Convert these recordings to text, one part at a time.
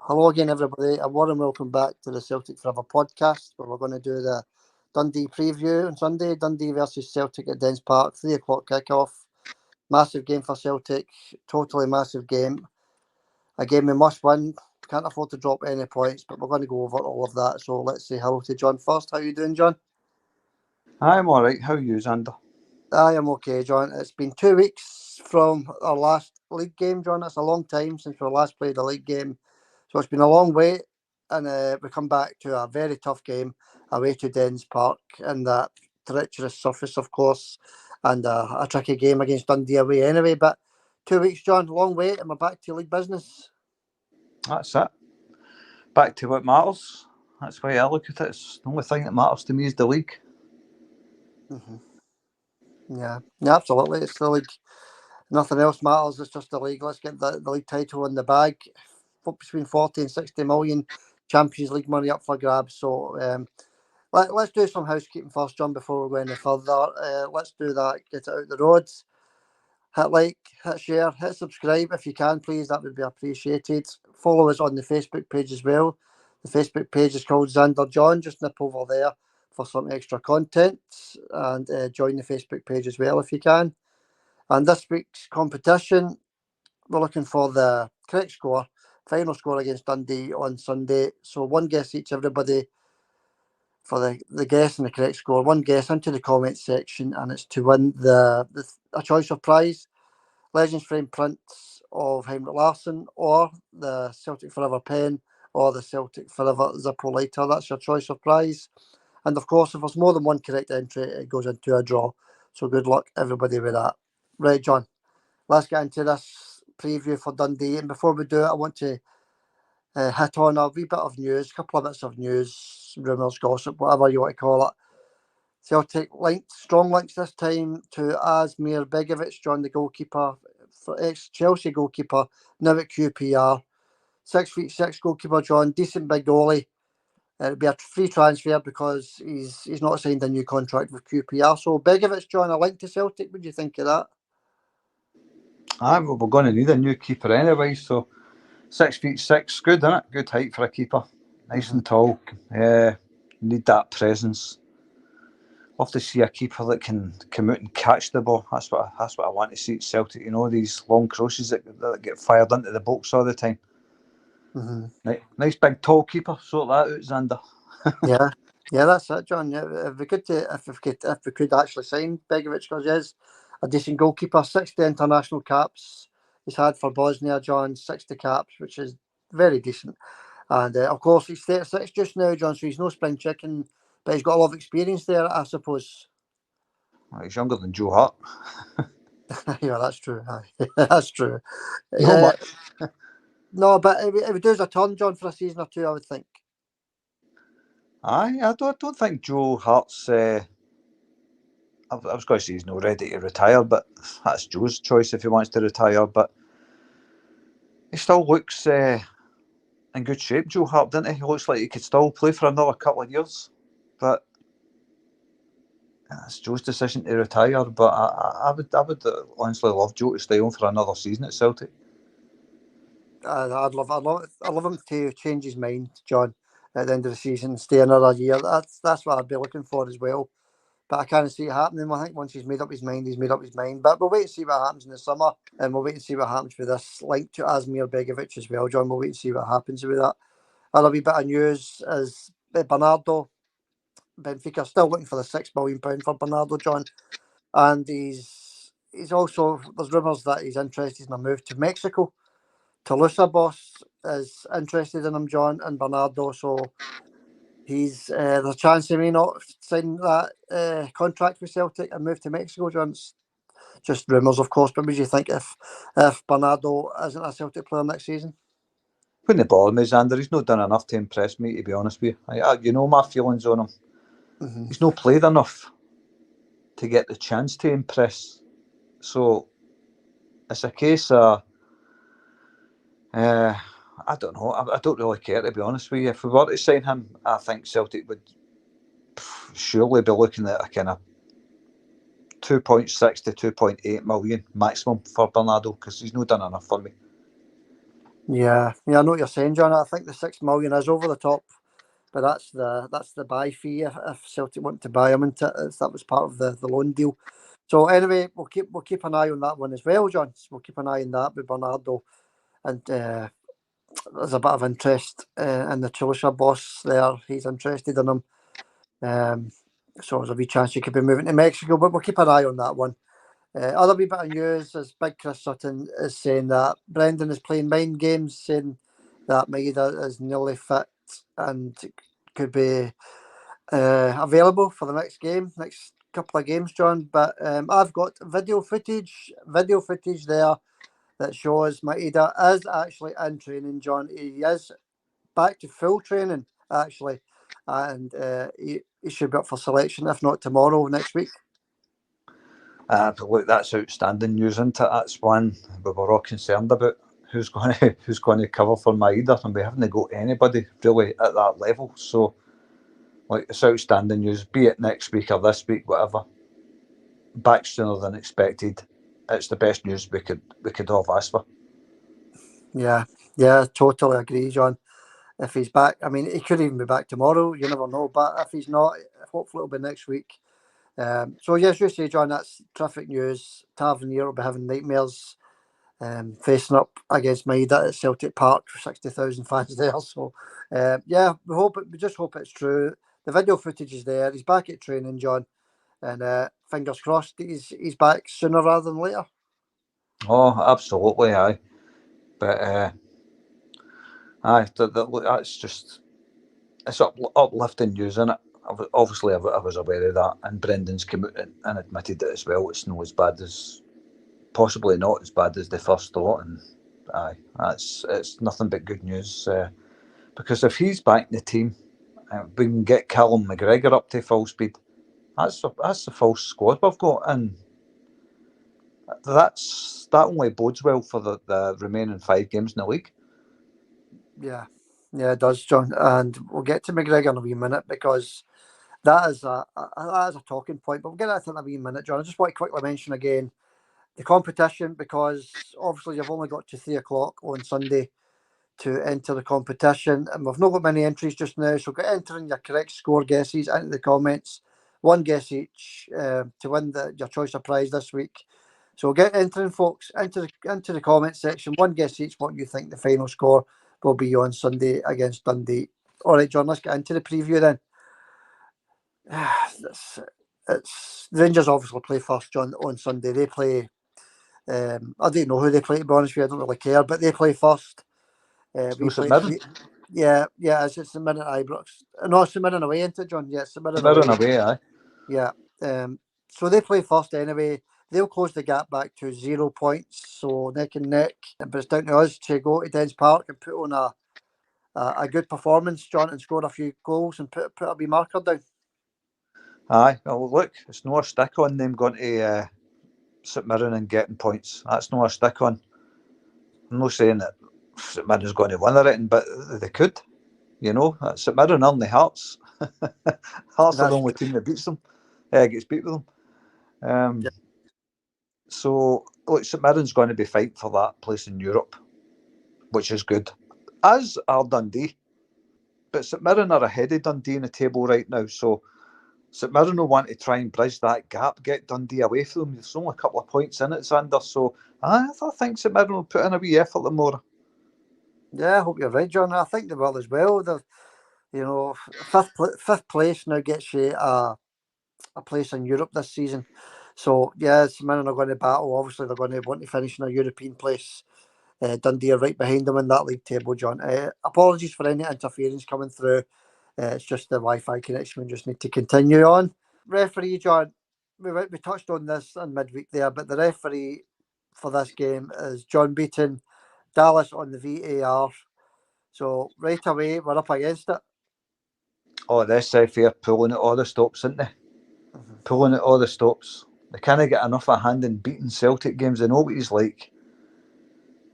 Hello again, everybody. A warm welcome back to the Celtic Forever podcast, where we're going to do the Dundee preview on Sunday. Dundee versus Celtic at Dens Park, 3 o'clock kickoff. Massive game for Celtic, totally massive game. A game we must win. Can't afford to drop any points, but we're going to go over all of that. So let's say hello to John first. How are you doing, John? I'm alright. How are you, Xander? I am okay, John. It's been 2 weeks from our last league game, John. That's a long time since we last played a league game. So it's been a long wait, and we come back to a very tough game away to Dens Park and that treacherous surface, of course, and a tricky game against Dundee away anyway. But 2 weeks, John, long wait, and we're back to league business. That's it. Back to what matters. That's why I look at it. It's the only thing that matters to me is the league. Mm-hmm. Yeah, absolutely. It's the league. Nothing else matters. It's just the league. Let's get the league title in the bag. Between 40 and 60 million Champions League money up for grabs. So let's do some housekeeping first, John, before we go any further. Let's do that. Get it out the roads. Hit like, hit share, hit subscribe if you can, please. That would be appreciated. Follow us on the Facebook page as well. The Facebook page is called Xander John. Just nip over there for some extra content and join the Facebook page as well if you can. And this week's competition, we're looking for the correct score, final score against Dundee on Sunday. So one guess each, everybody, for the guess and the correct score. One guess into the comments section, and it's to win a choice of prize. Legends frame prints of Heinrich Larsson, or the Celtic Forever pen, or the Celtic Forever Zippo lighter. That's your choice of prize. And of course, if there's more than one correct entry, it goes into a draw. So good luck, everybody, with that. Right, John, let's get into this preview for Dundee. And before we do it, I want to hit on a wee bit of news, a couple of bits of news, rumours, gossip, whatever you want to call it. Celtic strong links this time to Asmir Begovic, John, the goalkeeper, ex-Chelsea goalkeeper, now at QPR. 6'6" goalkeeper, John, decent big goalie. It'll be a free transfer because he's not signed a new contract with QPR. So Begovic, John, a link to Celtic. What do you think of that? We're going to need a new keeper anyway, so 6'6", good, isn't it? Good height for a keeper. Nice and tall. Need that presence. Love to see a keeper that can come out and catch the ball. That's what I want to see at Celtic. You know, these long crosses that get fired into the box all the time. Mm-hmm. Nice big tall keeper. Sort that out, Xander. Yeah, that's it, John. Yeah, if we could actually sign Begovic, because he is a decent goalkeeper. 60 international caps he's had for Bosnia, John. 60 caps, which is very decent. And of course, he's 36 just now, John. So he's no spring chicken, but he's got a lot of experience there, I suppose. Well, he's younger than Joe Hart. Yeah, that's true. That's true. No much. No, but if he does a turn, John, for a season or two, I would think. I don't think Joe Hart's. I was going to say he's not ready to retire, but that's Joe's choice if he wants to retire. But he still looks in good shape, Joe Hart, doesn't he? He looks like he could still play for another couple of years. But it's Joe's decision to retire. But I would honestly love Joe to stay on for another season at Celtic. I'd love him to change his mind, John, at the end of the season, stay another year. That's what I'd be looking for as well. But I can't see it happening. I think once he's made up his mind, he's made up his mind. But we'll wait and see what happens in the summer, and we'll wait and see what happens with this link to Asmir Begovic as well, John. We'll wait and see what happens with that. Another wee bit of news is Bernardo. Benfica still looking for the £6 million for Bernardo, John, and he's also, there's rumours that he's interested in a move to Mexico. Toulouse boss is interested in him, John, and Bernardo. So there's a chance he may not sign that contract with Celtic and move to Mexico, John. It's just rumours, of course. But what do you think if Bernardo isn't a Celtic player next season? Wouldn't bother me, Xander. He's not done enough to impress me, to be honest with you. You know my feelings on him. Mm-hmm. He's not played enough to get the chance to impress. So it's a case of I don't know. I don't really care, to be honest with you. If we were to sign him, I think Celtic would surely be looking at a kind of 2.6 to 2.8 million maximum for Bernardo, because he's not done enough for me. Yeah, I know what you're saying, John. I think the 6 million is over the top, but that's the buy fee if Celtic want to buy him into it. That was part of the loan deal. So anyway, we'll keep an eye on that one as well, John. So we'll keep an eye on that with Bernardo, and there's a bit of interest in the Tulisha boss there. He's interested in him. So there's a wee chance he could be moving to Mexico, but we'll keep an eye on that one. Other wee bit of news is Big Chris Sutton is saying that Brendan is playing mind games, saying that Maeda is nearly fit and could be available for the next couple of games, John. But I've got video footage there that shows Maeda is actually in training, John. He is back to full training, actually, and he should be up for selection, if not tomorrow, next week. But look, that's outstanding news, isn't it? That's one we were all concerned about. Who's going to cover for Maeda, and we haven't got anybody really at that level. So, like, it's outstanding news. Be it next week or this week, whatever. Back sooner than expected. It's the best news we could have asked for. Yeah, totally agree, John. If he's back, I mean, he could even be back tomorrow. You never know. But if he's not, hopefully it'll be next week. So yes, you say, John, that's terrific news. Tavernier will be having nightmares facing up against Maeda at Celtic Park for 60,000 fans there. So we just hope it's true. The video footage is there. He's back at training, John, and fingers crossed he's back sooner rather than later. Oh, absolutely, aye. But that's just, it's uplifting news, isn't it? Obviously, I was aware of that, and Brendan's come out and admitted it as well. It's not as bad as, possibly not as bad as they first thought, and it's nothing but good news. Because if he's back in the team, we can get Callum McGregor up to full speed. That's the full squad we've got, and that only bodes well for the remaining 5 games in the league. Yeah, it does, John. And we'll get to McGregor in a wee minute because that is a talking point. But we'll get that in a wee minute, John. I just want to quickly mention again the competition, because obviously you've only got to 3 o'clock on Sunday to enter the competition, and we've not got many entries just now. So get entering your correct score guesses into the comments. One guess each to win your choice of prize this week. So get entering, folks, into the comment section. One guess each what you think the final score will be on Sunday against Dundee. All right, John, let's get into the preview then. It's Rangers obviously play first, John, on Sunday. They play. I don't know who they play, to be honest with you. I don't really care, but they play first. We play. Yeah, it's St Mirren at Ibrox. No, St Mirren away, isn't it, John? Yeah, St Mirren away, aye. Yeah. So they play first anyway. They'll close the gap back to 0 points, so neck and neck. But it's down to us to go to Dens Park and put on a good performance, John, and score a few goals and put a wee marker down. Aye, well, look, it's no a stick on them going to St Mirren and getting points. That's no a stick on. I'm not saying that St Mirren's going to win or anything, but they could. You know, St Mirren only Hearts. Hearts are the only team that beats them. Gets beat with them. So, look, St Mirren's going to be fighting for that place in Europe, which is good. As are Dundee. But St Mirren are ahead of Dundee in the table right now, so St Mirren will want to try and bridge that gap, get Dundee away from them. There's only a couple of points in it, Xander, so I think St Mirren will put in a wee effort more. Yeah, I hope you're right, John. I think they will as well. Fifth place now gets you a place in Europe this season. So, yeah, St Mirren are going to battle. Obviously, they're going to want to finish in a European place. Dundee are right behind them in that league table, John. Apologies for any interference coming through. It's just the Wi-Fi connection. We just need to continue on. Referee, John, we touched on this in midweek there, but the referee for this game is John Beaton, Dallas on the VAR. So right away, we're up against it. Oh, this fair pulling at all the stops, isn't they? Mm-hmm. Pulling at all the stops. They can't get enough of a hand in beating Celtic games. They know what he's like.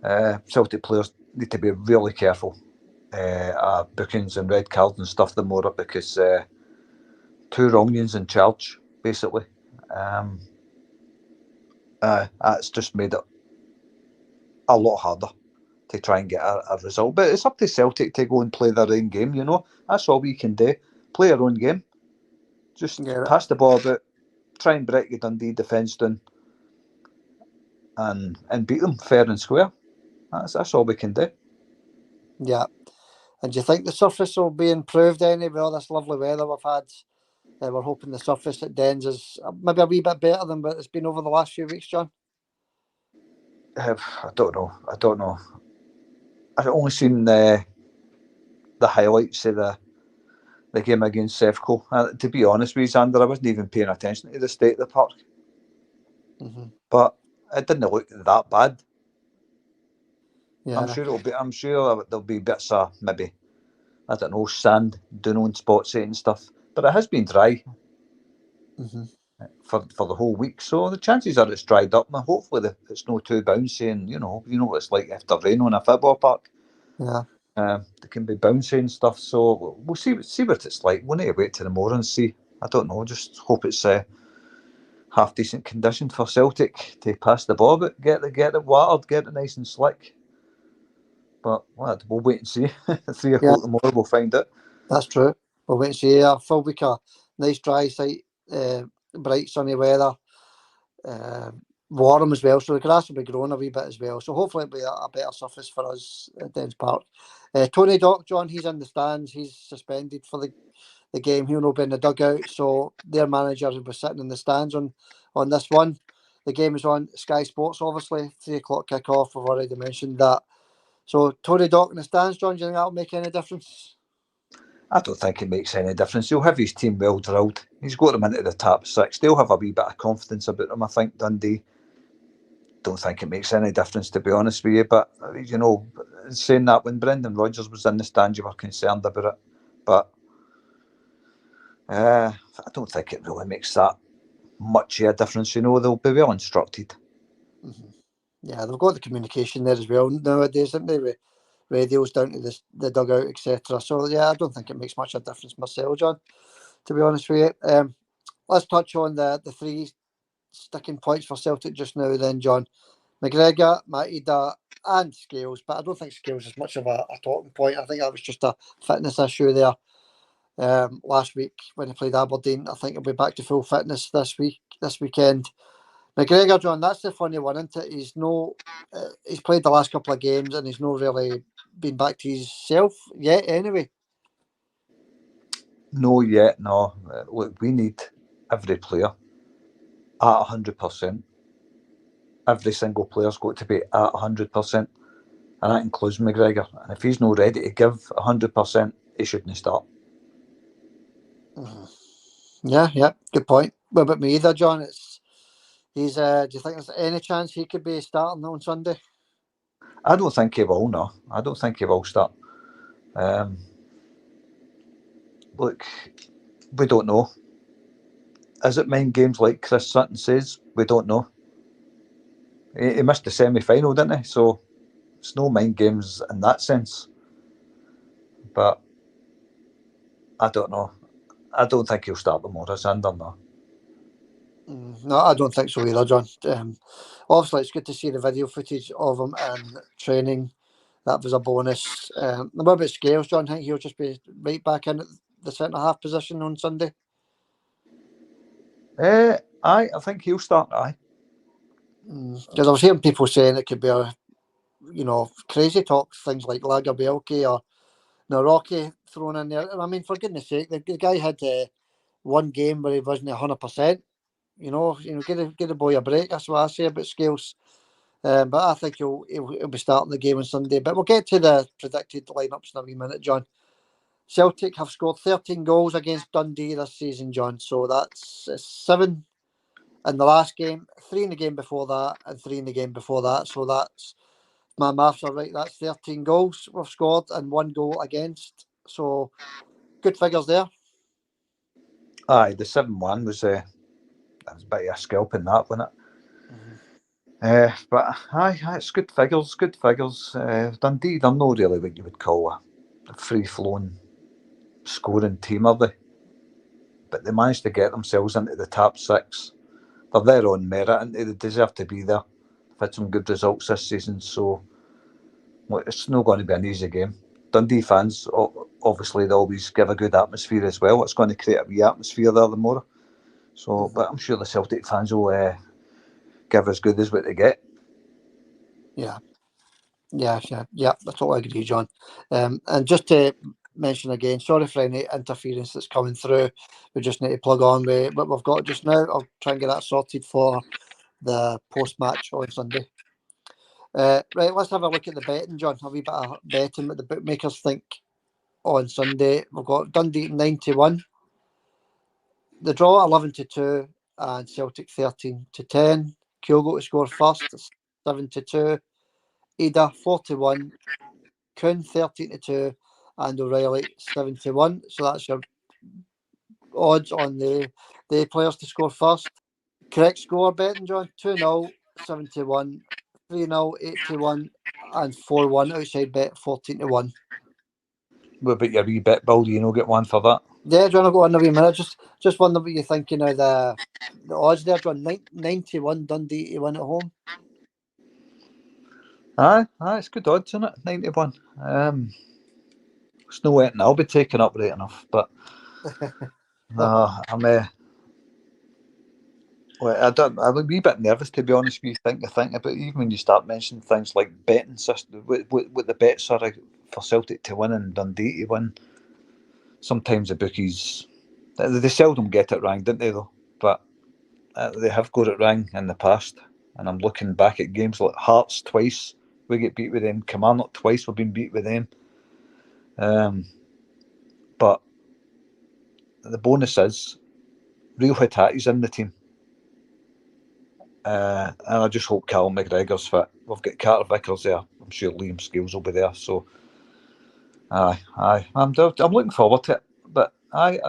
Celtic players need to be really careful. Bookings and red cards and stuff the more, because two wrongings in charge, basically. That's just made it a lot harder. to try and get a result. But it's up to Celtic to go and play their own game, you know. That's all we can do. Play our own game. Just pass the ball about, try and break your Dundee defence down and beat them fair and square. That's all we can do. Yeah. And do you think the surface will be improved any with all this lovely weather we've had? We're hoping the surface at Dens is maybe a wee bit better than what it's been over the last few weeks, John. I don't know. I've only seen the highlights of the game against Sevco. To be honest with you, Xander, I wasn't even paying attention to the state of the park. Mm-hmm. But it didn't look that bad. Yeah. I'm sure there'll be bits of maybe, I don't know, sand down on spots and stuff. But it has been dry for the whole week, so the chances are it's dried up. And hopefully it's not too bouncy, and you know what it's like after rain on a football park. Yeah. It can be bouncy and stuff. So we'll see what it's like. We'll need to wait till tomorrow and see. I don't know. Just hope it's half decent condition for Celtic to pass the ball, but get it watered, get it nice and slick. But we'll wait and see. 3 o'clock tomorrow, we'll find out. That's true. We'll wait and see. A full week of nice dry site, bright sunny weather, warm as well. So the grass will be growing a wee bit as well. So hopefully it'll be a better surface for us at Dens Park. Tony Dock, John, he's in the stands. He's suspended for the game. He'll not be in the dugout. So their manager was sitting in the stands on this one. The game is on Sky Sports, obviously. 3 o'clock kick-off. We've already mentioned that. So Tony Dock in the stands, John, do you think that'll make any difference? I don't think it makes any difference. He'll have his team well drilled. He's got them into the top 6. They'll have a wee bit of confidence about them, I think, Dundee. Don't think it makes any difference, to be honest with you. But, you know, saying that, when Brendan Rodgers was in the stand, you were concerned about it. But I don't think it really makes that much of a difference. You know, they'll be well instructed. Mm-hmm. Yeah, they've got the communication there as well nowadays, haven't they? With radios down to the dugout, etc. So, yeah, I don't think it makes much of a difference myself, John, to be honest with you. Let's touch on the 3 sticking points for Celtic just now then, John. McGregor, Maeda and Scales, but I don't think Scales is much of a talking point. I think that was just a fitness issue there last week when he played Aberdeen. I think he'll be back to full fitness this weekend. McGregor, John, that's the funny one, isn't it? He's played the last couple of games and he's not really been back to himself yet anyway. No, yet, no. Look, we need every player at 100%. Every single player's got to be at 100%. And that includes McGregor. And if he's not ready to give 100%, he shouldn't start. Yeah, good point. What about me either, John? Do you think there's any chance he could be starting on Sunday? I don't think he will, no. I don't think he will start. Look, we don't know. Is it mind games like Chris Sutton says? We don't know. He missed the semi-final, didn't he? So it's no mind games in that sense. But I don't know. I don't think he'll start tomorrow, Xander, no. No, I don't think so either, John. Obviously, it's good to see the video footage of him and training. That was a bonus. What about Scales, John? I think he'll just be right back in at the centre-half position on Sunday. I think he'll start, aye. Because I was hearing people saying it could be crazy talk, things like Lagerbielke or Naroki thrown in there. I mean, for goodness sake, the guy had one game where he wasn't 100%. Give the boy a break. That's what I say about Scales. But I think he'll be starting the game on Sunday. But we'll get to the predicted lineups in a wee minute, John. Celtic have scored 13 goals against Dundee this season, John. So that's 7 in the last game, 3 in the game before that, and 3 in the game before that. So that's, my maths are right, that's 13 goals we've scored and 1 goal against. So good figures there. Aye, the 7-1 was a bit of a scalp in that, wasn't it? But aye, it's good figures. Dundee, they're not really what you would call a free-flowing scoring team, are they? But they managed to get themselves into the top 6. They're there on merit, and they deserve to be there. They've had some good results this season, so It's not going to be an easy game. Dundee fans, obviously, they always give a good atmosphere as well. It's going to create a wee atmosphere there the more. So, but I'm sure the Celtic fans will give as good as what they get. Yeah. I totally agree, John. And just to mention again, sorry for any interference that's coming through. We just need to plug on with what we've got just now. I'll try and get that sorted for the post-match on Sunday. Right, let's have a look at the betting, John. A wee bit of betting what the bookmakers think on Sunday. We've got Dundee 9-1, the draw 11-2, and Celtic 13-10. Kyogo to score first, 7-2. Maeda 4-1. Kuhn 13-2, and O'Reilly 7-1. So that's your odds on the players to score first. Correct score betting, John: 2-0, 7-1, 3-0, 8-1, and 4-1. Outside bet 14-1. What about your wee bet, Bill? Do you get one for that? Yeah, John, I've got one every minute. Just wonder what you're thinking of the odds there, John. 91 Dundee to win at home. Aye, it's good odds, isn't it? 91. It's no anything I'll be taking up right enough, but I'm I'm a wee bit nervous, to be honest with you, think about it. Even when you start mentioning things like betting system, what the bets are for Celtic to win and Dundee to win. Sometimes the bookies, they seldom get it wrong, don't they, though? But they have got it wrong in the past. And I'm looking back at games like Hearts twice, we get beat with them. Kilmarnock twice, we've been beat with them. But the bonus is, Real Hitati's in the team. And I just hope Callum McGregor's fit. We've got Carter Vickers there. I'm sure Liam Scales will be there. So, I'm looking forward to it. But I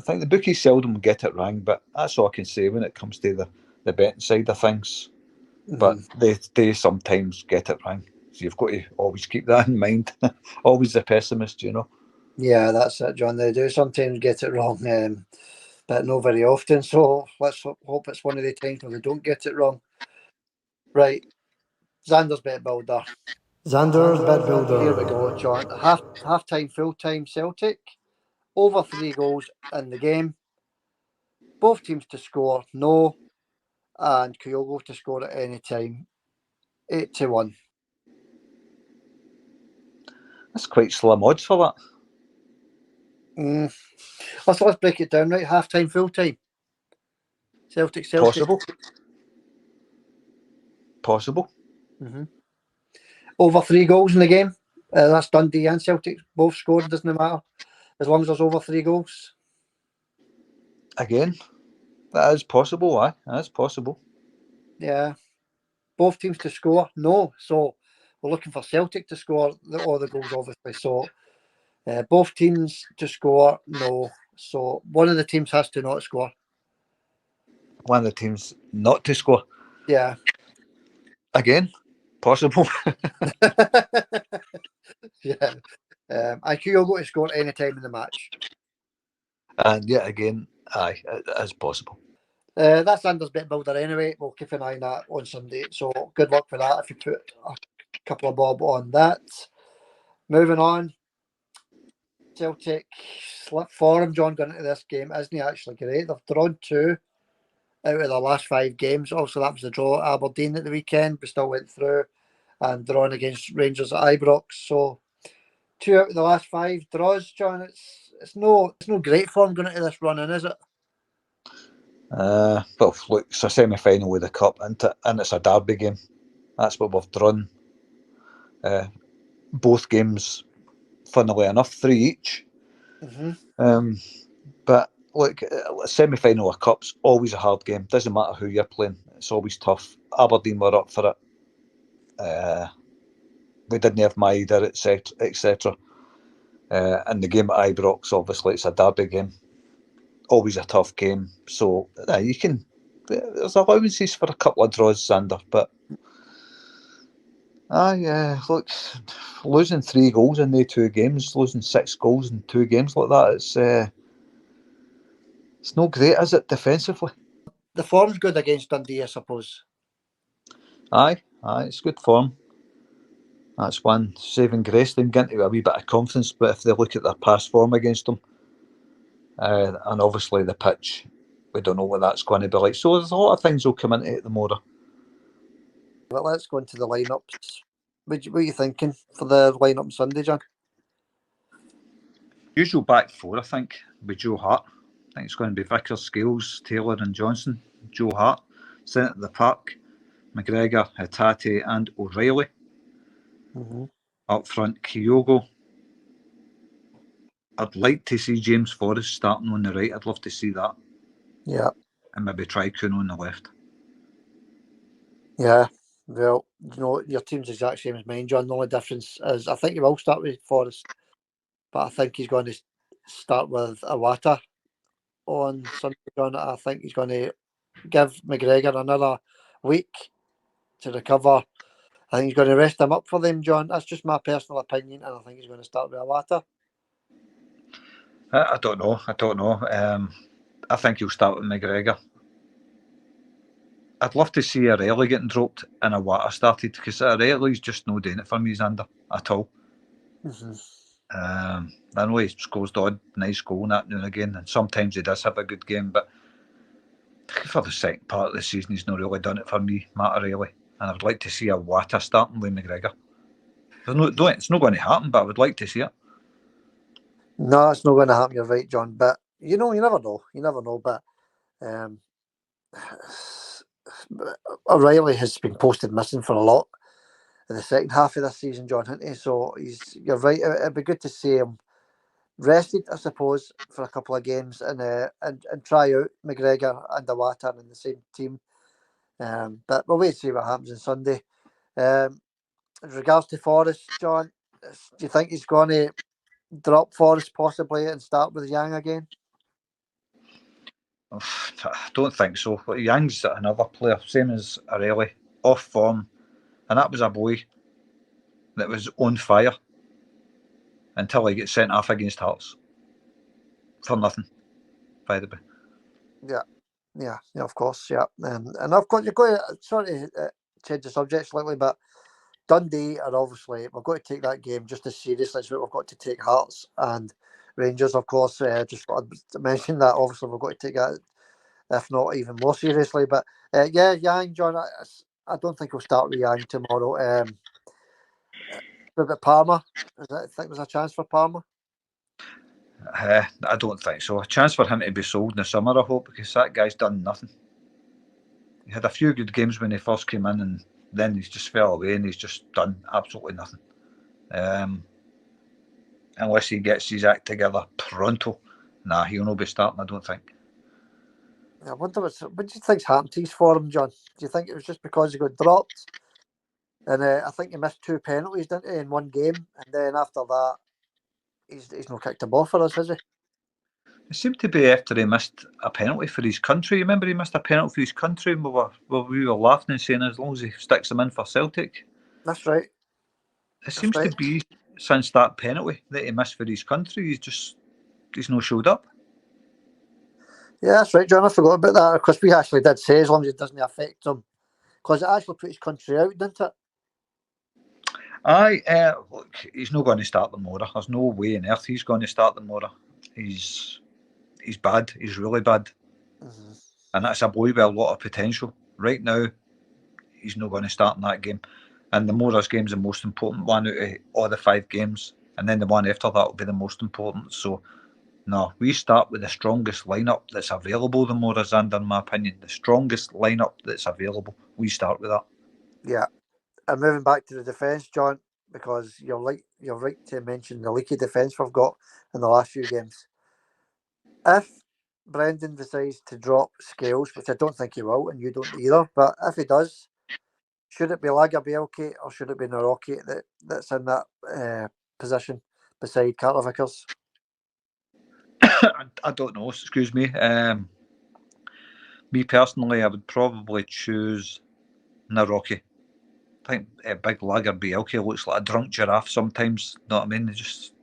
think the bookies seldom get it wrong. But that's all I can say when it comes to the betting side of things. But they sometimes get it wrong. So you've got to always keep that in mind. Always the pessimist, Yeah, that's it, John. They do sometimes get it wrong, but not very often. So let's hope it's one of the times where they don't get it wrong. Right, Xander's bet builder. Xander's bet builder. Here we go, John. Half time, full time Celtic. Over 3 goals in the game. Both teams to score, no. And Kyogo to score at any time. 8-1. That's quite slim odds for that. Let's break it down, right? Half time, full time. Celtic. Possible. Mm-hmm. Over 3 goals in the game. That's Dundee and Celtic both scored, doesn't matter. As long as there's over 3 goals. Again, that is possible, aye. That's possible. Yeah. Both teams to score, no. So we're looking for Celtic to score all the goals, obviously. So both teams to score, no. So one of the teams has to not score. One of the teams not to score. Yeah. Again, possible. Yeah. And Kyogo to score any time in the match. And yet again, aye, it is possible. That's Anders Bet Builder anyway. We'll keep an eye on that on Sunday. So good luck for that if you put a couple of bob on that. Moving on. Celtic slip form, John, going into this game isn't he actually great? They've drawn 2 out of the last 5 games. Also, that was the draw at Aberdeen at the weekend. We still went through and drawn against Rangers at Ibrox. So 2 out of the last 5 draws, John. It's no great form going into this run-in, is it? Well, look, it's a semi-final with the cup, isn't it? And it's a derby game. That's what we've drawn. Both games, funnily enough, 3 each. Mm-hmm. But look, a semi-final of cup's always a hard game. Doesn't matter who you're playing. It's always tough. Aberdeen were up for it. We didn't have Maeda, etc. And the game at Ibrox, obviously, it's a derby game. Always a tough game. So you can. There's allowances for a couple of draws, Sander, but look, losing 3 goals in the 2 games, losing 6 goals in 2 games like that, it's not great, is it, defensively? The form's good against Dundee, I suppose. Aye, it's good form. That's one. Saving grace, them getting a wee bit of confidence, but if they look at their past form against them, and obviously the pitch, we don't know what that's going to be like. So there's a lot of things will come into it the more. But let's go into the lineups. What are you thinking for the lineup on Sunday, John? Usual back four, I think, with Joe Hart. I think it's going to be Vickers, Scales, Taylor and Johnson. Joe Hart, centre at the park, McGregor, Hatate and O'Reilly. Mm-hmm. Up front, Kyogo. I'd like to see James Forrest starting on the right. I'd love to see that. Yeah. And maybe try Kuno on the left. Yeah. Well, you know, your team's the exact same as mine, John. The only difference is I think he will start with Forrest, but I think he's going to start with Iwata on Sunday, John. I think he's going to give McGregor another week to recover. I think he's going to rest him up for them, John. That's just my personal opinion, and I think he's going to start with Iwata. I don't know. I think he'll start with McGregor. I'd love to see O'Reilly getting dropped and Iwata started, because O'Reilly's just no doing it for me, Xander, at all. Mm-hmm. I know he scores the odd nice goal now and again, and sometimes he does have a good game, but for the second part of the season, he's not really done it for me, Matt O'Reilly. And I would like to see Iwata starting with McGregor. It's not going to happen, but I would like to see it. No, it's not going to happen. You're right, John. But you know, you never know. You never know. But O'Reilly has been posted missing for a lot in the second half of this season, John, hasn't he? So you're right. It'd be good to see him rested, I suppose, for a couple of games and try out McGregor and Iwata in the same team. But we'll wait and see what happens on Sunday. In regards to Forrest, John, do you think he's going to drop Forrest possibly and start with Yang again? I don't think so. Yang's another player, same as O'Reilly, off form, and that was a boy that was on fire until he gets sent off against Hearts for nothing, by the way. Yeah, of course, yeah. And of course, you're going to sort of change the subject slightly, but Dundee are obviously, we've got to take that game just as seriously as we've got to take Hearts and Rangers, of course. Just wanted to mention that, obviously, we've got to take that, if not even more seriously. But yeah, Yang, John, I don't think we'll start with Yang tomorrow. What about Parma? I think there's a chance for Parma. I don't think so. A chance for him to be sold in the summer, I hope, because that guy's done nothing. He had a few good games when he first came in, and then he's just fell away and he's just done absolutely nothing. Unless he gets his act together pronto, he'll not be starting, I don't think. I wonder what do you think's happened to his form, John? Do you think it was just because he got dropped? And I think he missed 2 penalties, didn't he, in one game? And then after that, he's not kicked a ball for us, has he? It seemed to be after he missed a penalty for his country. Remember, he missed a penalty for his country, and we were laughing and saying as long as he sticks them in for Celtic. That's right. It seems to be since that penalty that he missed for his country, he's not showed up. Yeah, that's right, John. I forgot about that. Of course, we actually did say as long as it doesn't affect him, because it actually put his country out, didn't it? Aye, look, he's not going to start the Mora. There's no way on earth he's going to start the Mora. He's bad. He's really bad. Mm-hmm. And that's a boy with a lot of potential. Right now, he's not going to start in that game. And the Mora's game's the most important one out of all the 5 games. And then the one after that will be the most important. So, no, we start with the strongest lineup that's available, the Mora's, and in my opinion, the strongest lineup that's available. We start with that. Yeah. And moving back to the defence, John, because you're right to mention the leaky defence we've got in the last few games. If Brendan decides to drop Scales, which I don't think he will, and you don't either, but if he does, should it be Lagerbielke or should it be Naroki that's in that position beside Carter Vickers? I don't know, excuse me. Me personally, I would probably choose Naroki. I think big Lagerbielke looks like a drunk giraffe sometimes. Know what I mean? He just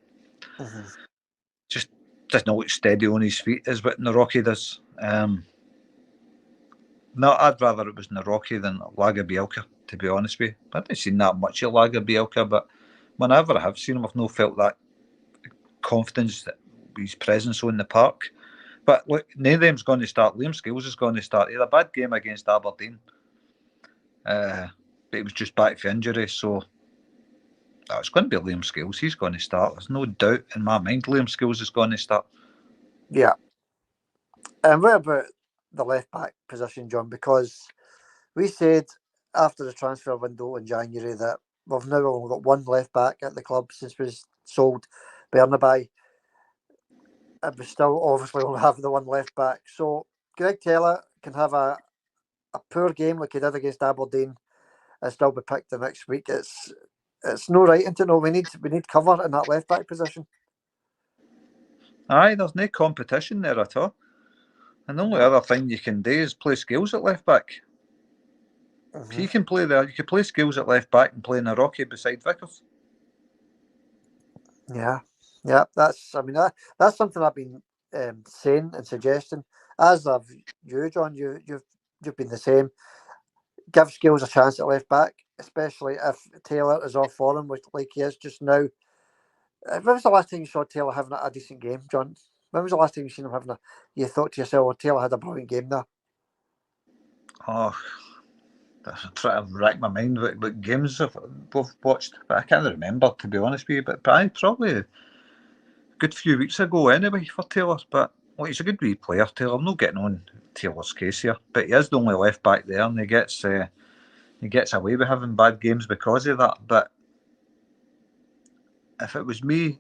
doesn't look steady on his feet, is what Naroki does. No, I'd rather it was Naroki than Lagerbielke, to be honest with you. I haven't seen that much of Lagerbielke, but whenever I have seen him, I've not felt that confidence that his presence on the park. But look, none of them's going to start. Liam Scales is going to start. He had a bad game against Aberdeen, but he was just back for injury, so it's going to be Liam Scales. He's going to start. There's no doubt in my mind Liam Scales is going to start. Yeah. And what about the left back position, John? Because we said after the transfer window in January that we've now only got one left back at the club since we sold Bernabei. And we still obviously only have the one left back. So Greg Taylor can have a poor game like he did against Aberdeen and still be picked the next week. It's no right into no. We need cover in that left back position. Aye, there's no competition there at all. And the only other thing you can do is play Scales at left back. If you can play there, you can play Scales at left back and play in a Rocky beside Vickers. Yeah, that's something I've been saying and suggesting. As have you, John. You've been the same. Give Scales a chance at left back, especially if Taylor is off form, like he is just now. When was the last time you saw Taylor having a decent game, John? When was the last time you seen him having you thought to yourself, "Oh, Taylor had a brilliant game there"? Oh, I'm trying to rack my mind what games we've watched, but I can't remember, to be honest with you. But probably a good few weeks ago anyway for Taylor. But well, he's a good wee player, Taylor. I'm not getting on Taylor's case here, but he is the only left back there, and he gets away with having bad games because of that. But if it was me,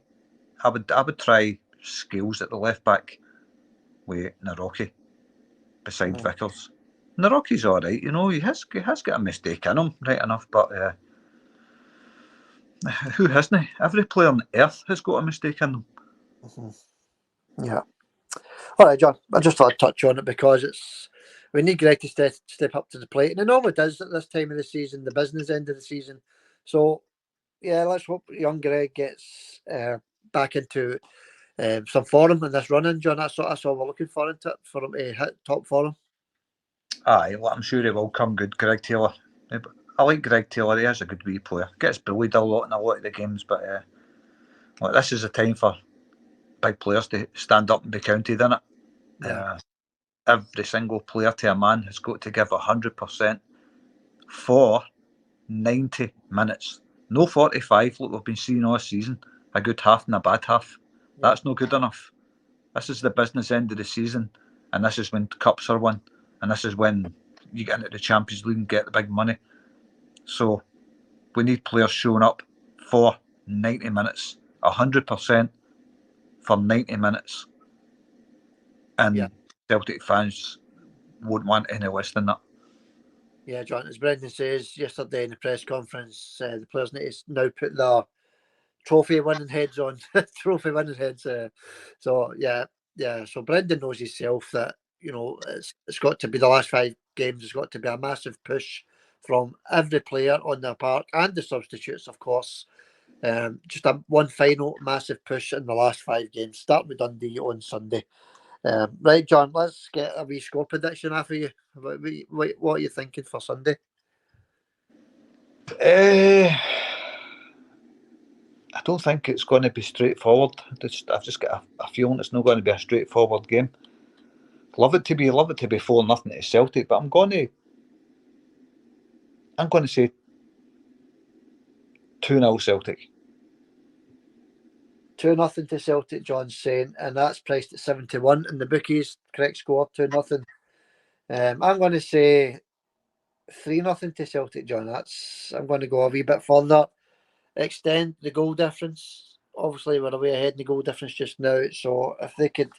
I would try Scales at the left back with Naroki beside Vickers. Naroki's all right, you know. He has got a mistake in him, right enough, but who hasn't? Every player on earth has got a mistake in them. Yeah. All right, John. I just thought I'd touch on it because we need Greg to step up to the plate, and it normally does at this time of the season, the business end of the season. So yeah, let's hope young Greg gets back into some form in this running, John. That's all we're looking for, isn't it? For him to hit top form. Aye, well, I'm sure he will come good, Greg Taylor. I like Greg Taylor. He is a good wee player. Gets bullied a lot in a lot of the games, but this is a time for big players to stand up and be counted, isn't it? Yeah. Every single player to a man has got to give 100% for 90 minutes. No 45 like we've been seeing all season. A good half and a bad half. Yeah. That's not good enough. This is the business end of the season, and this is when cups are won, and this is when you get into the Champions League and get the big money. So we need players showing up for 90 minutes, 100% for 90 minutes. And Celtic fans won't want any less than that. Yeah, John, as Brendan says yesterday in the press conference, the players need to now put their trophy winning heads on. Trophy winning heads. So Brendan knows himself that, you know, it's got to be the last 5 games. It's got to be a massive push from every player on their park and the substitutes, of course. Just one final massive push in the last 5 games, starting with Dundee on Sunday. Right, John, let's get a wee score prediction after you. What are you thinking for Sunday? I don't think it's going to be straightforward. I've just got a feeling it's not going to be a straightforward game. Love it to be 4-0 to Celtic, but I'm going to say 2-0 Celtic. 2-0 to Celtic, John's saying, and that's priced at 71 in the bookies. Correct score, 2-0. I'm going to say 3-0 to Celtic, John. I'm going to go a wee bit further, extend the goal difference. Obviously, we're away ahead in the goal difference just now, so if they could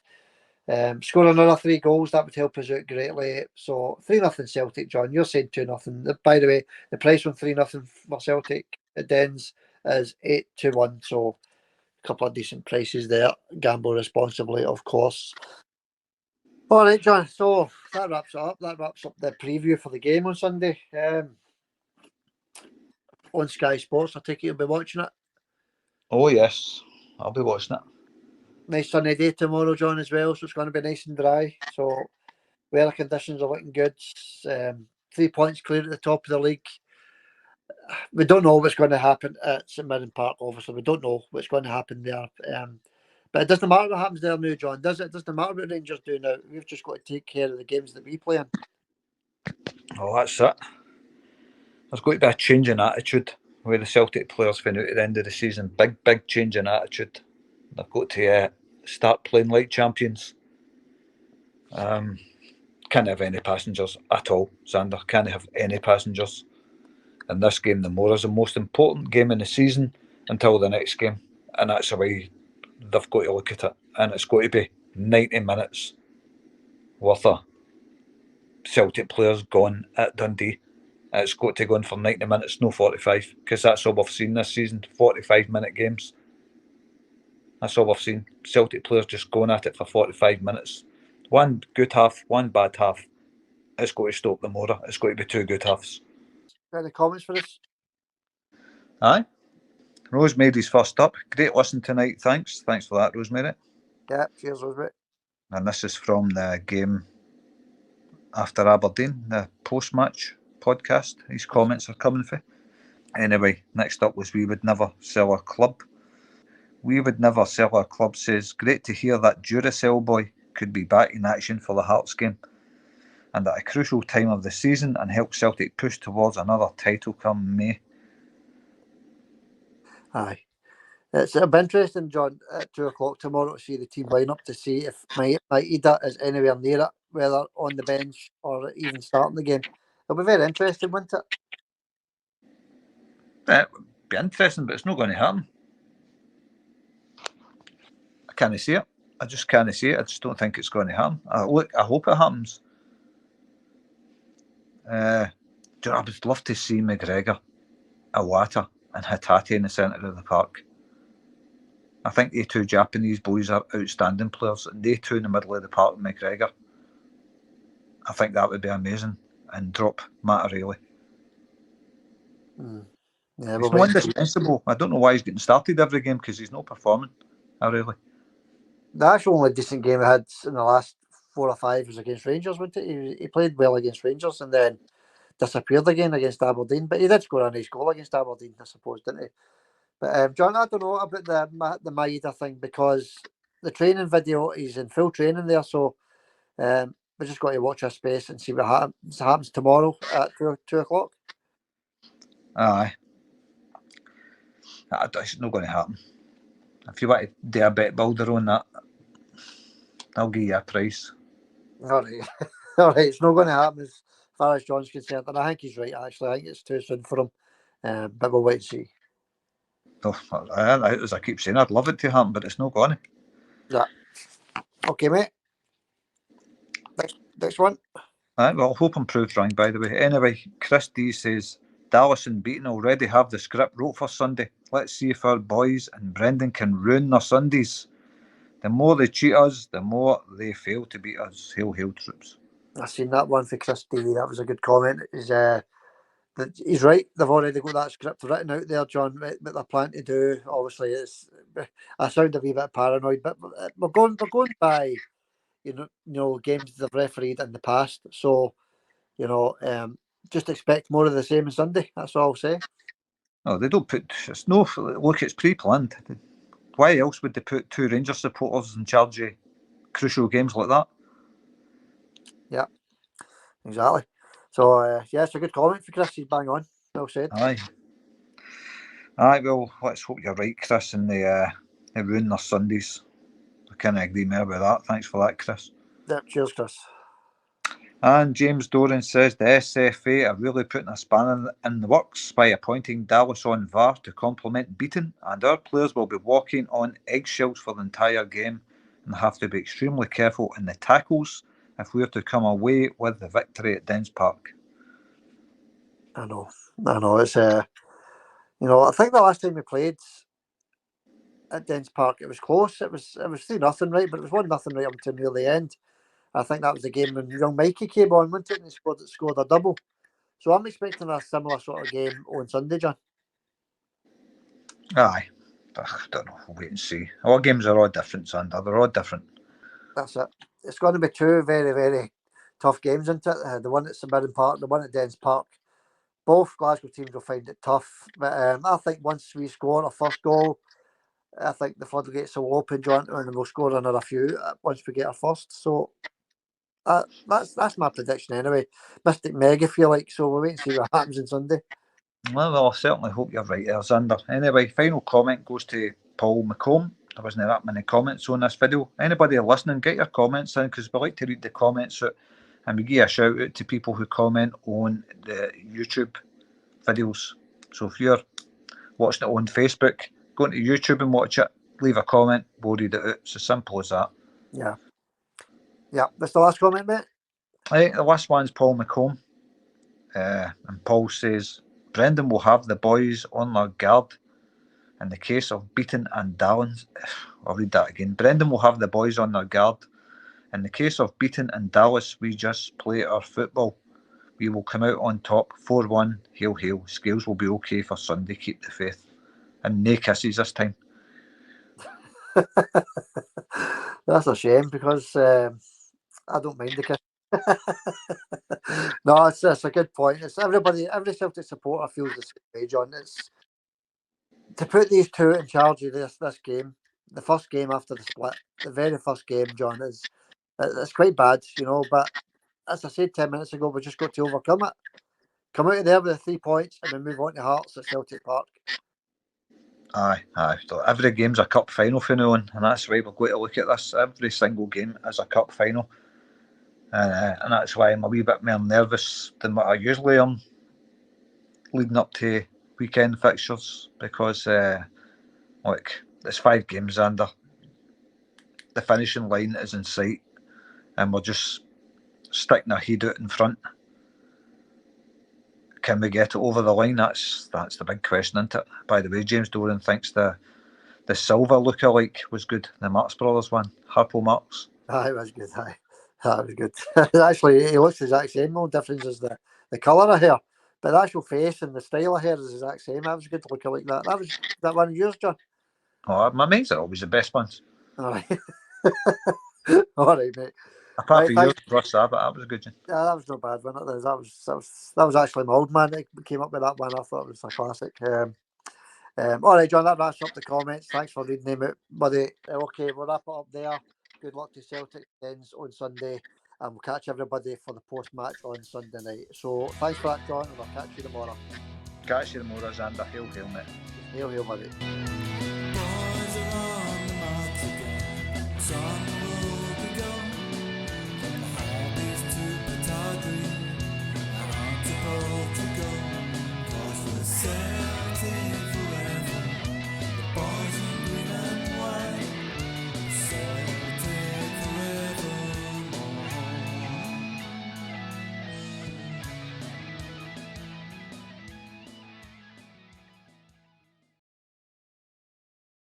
score another 3 goals, that would help us out greatly. So 3-0 Celtic, John. You're saying 2-0. By the way, the price on 3-0 for Celtic at Dens is 8-1. So a couple of decent prices there. Gamble responsibly, of course. All right, John. So that wraps it up. That wraps up the preview for the game on Sunday. On Sky Sports, I take it you'll be watching it. Oh yes, I'll be watching it. Nice sunny day tomorrow, John, as well. So it's going to be nice and dry. So weather conditions are looking good. 3 points clear at the top of the league. we don't know what's going to happen at St Mirren Park. Obviously, we don't know what's going to happen there. But it doesn't matter what happens there now, John, does it? It doesn't matter what Rangers do now. We've just got to take care of the games that we play in. Oh, that's it. There's going to be a change in attitude where the Celtic players fin out at the end of the season. Big change in attitude. They've got to start playing like champions. Can't have any passengers at all, Xander. Can't have any passengers. And this game, the more, is the most important game in the season until the next game. And that's the way they've got to look at it. And it's got to be 90 minutes worth of Celtic players gone at Dundee. It's got to go on for 90 minutes, no 45, because that's all we've seen this season, 45-minute games. That's all we've seen. Celtic players just going at it for 45 minutes. One good half, one bad half. It's got to stop the motor. It's got to be two good halves. Any comments for us? Aye. Rosemary's first up. Great listen tonight. Thanks for that, Rosemary. Yeah, cheers, Rosemary. And this is from the game after Aberdeen, the post-match podcast. These comments are coming for. Anyway, next up was We Would Never Sell Our Club. We Would Never Sell Our Club says, great to hear that Duracell boy could be back in action for the Hearts game and at a crucial time of the season and help Celtic push towards another title come May. Aye. It'll be interesting, John, at 2 o'clock tomorrow to see the team line up to see if Maeda is anywhere near it, whether on the bench or even starting the game. It'll be very interesting, won't it? It would be interesting, but it's not going to happen. I can't see it. I just can't see it. I just don't think it's going to happen. I hope it happens. I would love to see McGregor, Iwata and Hatate in the centre of the park. I think the two Japanese boys are outstanding players. They two in the middle of the park with McGregor. I think that would be amazing. And drop Matt O'Reilly. Yeah, he's not indispensable. I don't know why he's getting started every game because he's not performing. O'Reilly. The actual only decent game I had in the last 4 or 5 was against Rangers, wasn't it? He played well against Rangers and then disappeared again against Aberdeen. But he did score a nice goal against Aberdeen, I suppose, didn't he? But John, I don't know about the Maeda thing because the training video, he's in full training there, so we just got to watch our space and see what happens tomorrow at 2 o'clock. Aye. It's not going to happen. If you want to do a bet builder on that, I'll give you a price. All right. All right, it's not going to happen as far as John's concerned. And I think he's right, actually. I think it's too soon for him. But we'll wait and see. Oh, as I keep saying, I'd love it to happen, but it's not going to. Yeah. Okay, mate. Next one. Right, well, hope I'm proved wrong, by the way. Anyway, Chris D says, Dallas and Beaton already have the script wrote for Sunday. Let's see if our boys and Brendan can ruin their Sundays. The more they cheat us, the more they fail to beat us. Hail, hail, troops. I've seen that one for Chris D. That was a good comment. He's right. They've already got that script written out there, John. What they're planning to do, obviously, I sound a wee bit paranoid, but we're going by, you know, games they've refereed in the past. So, you know, just expect more of the same on Sunday. That's all I'll say. No, they don't put. It's no. Look, it's pre-planned. Why else would they put two Rangers supporters in charge of crucial games like that? Yeah, exactly. So, yeah, it's a good comment for Chris. He's bang on. Well said. Aye, well, let's hope you're right, Chris, and they ruin their Sundays. I can't agree more with that. Thanks for that, Chris. Yeah, cheers, Chris. And James Doran says the SFA are really putting a spanner in the works by appointing Dallas on VAR to complement Beaton, and our players will be walking on eggshells for the entire game and have to be extremely careful in the tackles if we are to come away with the victory at Dens Park. I know. It's you know, I think the last time we played at Dens Park, it was close. It was 3-0, right? But it was 1-0 right up until near the end. I think that was the game when young Mikey came on, wasn't it? And he scored a double. So I'm expecting a similar sort of game on Sunday, John. Aye. I don't know. We'll wait and see. Our games are all different, Sander. They're all different. That's it. It's going to be two very, very tough games, isn't it? The one at St Mirren Park, the one at Dens Park. both Glasgow teams will find it tough. But I think once we score our first goal, I think the floodgates will open, John, and we'll score another few once we get our first. So that's my prediction anyway. Mystic Meg, if you like. So we'll wait and see what happens on Sunday. Well, I certainly hope you're right there, Xander. Anyway, final comment goes to Paul McComb. There wasn't that many comments on this video. Anybody listening, get your comments in, because we like to read the comments out, and we give a shout out to people who comment on the YouTube videos. So if you're watching it on Facebook, go into YouTube and watch it, leave a comment, we'll read it out. It's as simple as that. Yeah. That's the last comment, mate. Right, the last one's Paul McComb. And Paul says, Brendan will have the boys on their guard in the case of Beaton and Dallas. I'll read that again. Brendan will have the boys on their guard. In the case of Beaton and Dallas, we just play our football. We will come out on top. 4-1. Hail, hail. Scales will be okay for Sunday. Keep the faith. And no kisses this time. That's a shame, because I don't mind the kiss. No, it's a good point. It's every Celtic supporter feels the same way, John. It's to put these two in charge of this game, the first game after the split, the very first game, John, it's quite bad, But as I said 10 minutes ago, we just got to overcome it. Come out of there with the 3 points, and then move on to Hearts at Celtic Park. Aye. Every game's a cup final from now on, and that's why we're going to look at this. Every single game is a cup final. And that's why I'm a wee bit more nervous than what I usually am leading up to weekend fixtures, because it's 5 games under. The finishing line is in sight, and we're just sticking our head out in front. Can we get it over the line? That's the big question, isn't it? By the way, James Doran thinks the Silva lookalike was good, the Marx Brothers one, Harpo Marx. Aye, it was good. Aye, that was good. Actually, he looks the exact same. No difference is the colour of hair, but the actual face and the style of hair is the exact same. That was good to look like that. That was that one of yours, John. Oh, my mates are always the best ones. All right, all right, mate. Apart from yours, Russ, but that was a good one. Yeah, that was not bad, wasn't it? That was actually my old man that came up with that one. I thought it was a classic. All right, John, that wraps up the comments. Thanks for reading them out, buddy. Okay, we'll wrap it up there. Good luck to Celtic ends on Sunday, and we'll catch everybody for the post-match on Sunday night. So thanks for that, John, and I'll catch you tomorrow. Catch you tomorrow, Xander. Hail, hail, mate. Hail, hail, buddy.